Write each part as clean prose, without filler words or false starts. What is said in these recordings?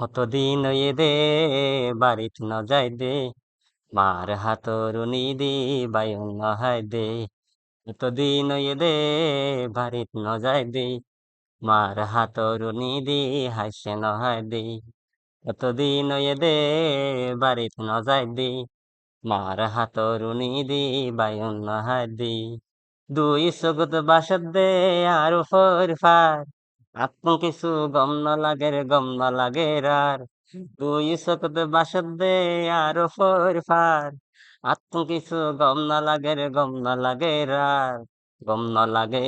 কতদিন হয়ে দে বাড়িত ন যাই দে মার হাতরুনি দি বায়ুন নহাই দে। কতদিন হয়ে দে বাড়িত ন যাই দে মার হাতরুনি দি হাসে নহাই দে। কতদিন হয়ে দে বাড়িত ন যাই দে মার হাতরুনি দি বায়ুন নহাই দে। দুই চকুত বাসত দে আর ফর ফার আত্ম কিছু গম ন লাগে রে গম ন লাগে রার। দুই চকুত বাসত দে আর ফর ফার আত্ম কিছু গম ন লাগে রে গম ন লাগে রার। গম ন লাগে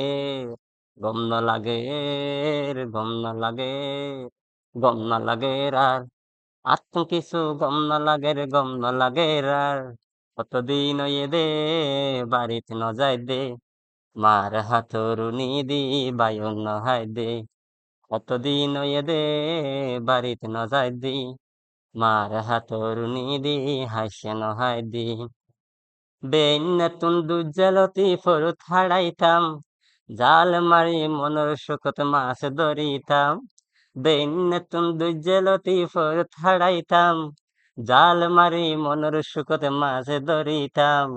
গম ন লাগে রে গম ন লাগে গম ন লাগে রার। আত্ম কিছু গম ন লাগে রে গম ন লাগে রার। কতদিন হয়ে দে বাড়িতে ন যাই দে মার হাতরুনি দি বায়ুন নহাই দে। কতদিন হয়ে দে বাড়িতে ন যাই দি মার হাতরুনি দি হাসে নহাই দি। বেন নতুন দুজ্জালতি ফরুত হারাইতাম জাল মারি মনের সুখত মাছ ধরিতাম। বেন নতুন দুজ্জালতি ফরুত হারাইতাম জাল মারি মনের সুখত মাছ ধরিতাম।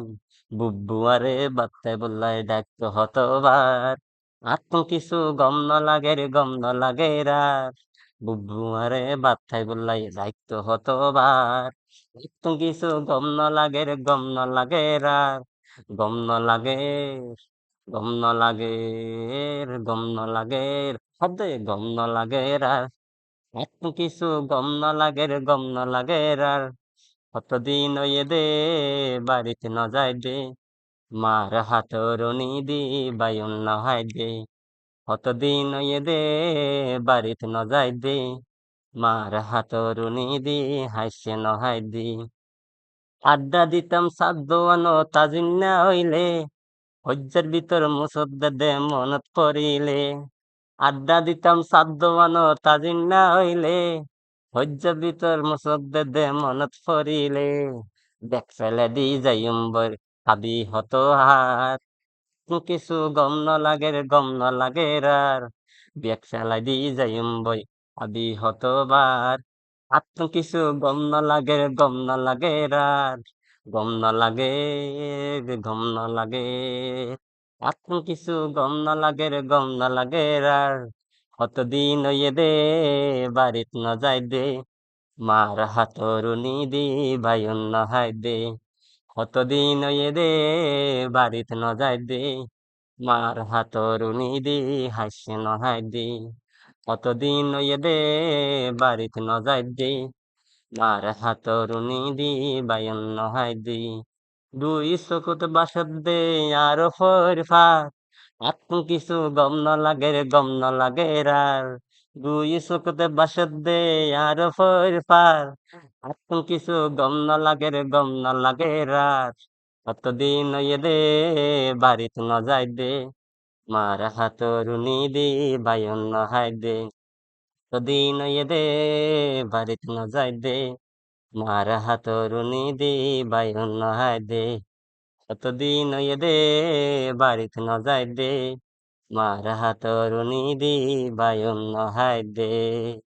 বুবুয়ারে বাত্তাই বললাই ডাকতো হতবার আত্ম কিছু গম ন লাগে রে গম ন লাগে রার। বুবুয়ারে বাত্তাই বললাই ডাকতো হতবার আত্ম কিছু গম ন লাগে রে গম ন লাগে রার। গম ন লাগে গম ন লাগে গম ন লাগে শব্দে গম ন লাগে রার। আত্ম কিছু গম ন লাগে রে গম ন লাগে রার। কতদিন হয়ে দে বাড়িতে ন যাই দে মার হাতরুনি দি বায়ুন নহাই দে। কতদিন হয়ে দে বাড়িতে ন যাই দে মার হাতরুনি দি হাসে নহাই দি। আড্ডা দিতাম সাদ্দানো তাজিন্না হইলে হজ্জার ভিতর মুসদ্দা দে মনত পড়িলে। আড্ডা দিতাম সাদ্দানো তাজিন্না হইলে হজ্জার ভিতর মুসদ্দা দে মনত পড়িলে। দেখ ফেলে দি যাইম বর আবি হত হার কিছু গম ন লাগে রে গম ন লাগে রার। বেক ফেলাই দি যাইম বই আবি হতবার আত্ম কিছু গম ন লাগে রে গম ন লাগে রার। গম ন লাগে গম ন লাগে আত্ম কিছু গম ন লাগে রে গম ন লাগে রার। কতদিন হয়ে দে বাড়িত ন যাই দে মার হাতরুনি দি বায়ুন নহাই দে। কতদিন হয়ে দে বাড়িতে ন যাই দে মার হাতরুনি দি হাসে নহাই দে। কতদিন হয়ে দে বাড়িতে ন যাই দে মার হাতরুনি দি বায়ুন নহাই দে। দুই চকুত বাসত দে আর ফর ফার আত্ম কিছু গম ন লাগে রে গম ন লাগে রার। দুই চকুতে বাসত দে আর ফর ফার আত্ম কিছু গম ন লাগে রে গম ন লাগে রার। কতদিন হয়ে দে বাড়িতে ন যাই দে মার হাতরুনি দি বায়ুন নহাই দে। কতদিন হয়ে দে বাড়িতে ন যাই দে মার হাতরুনি দি বায়ুন নহাই দে। কতদিন হয়ে দে বাড়িতে ন যাই দে মার হাতরুনি দি বায়ুন নহাই দে।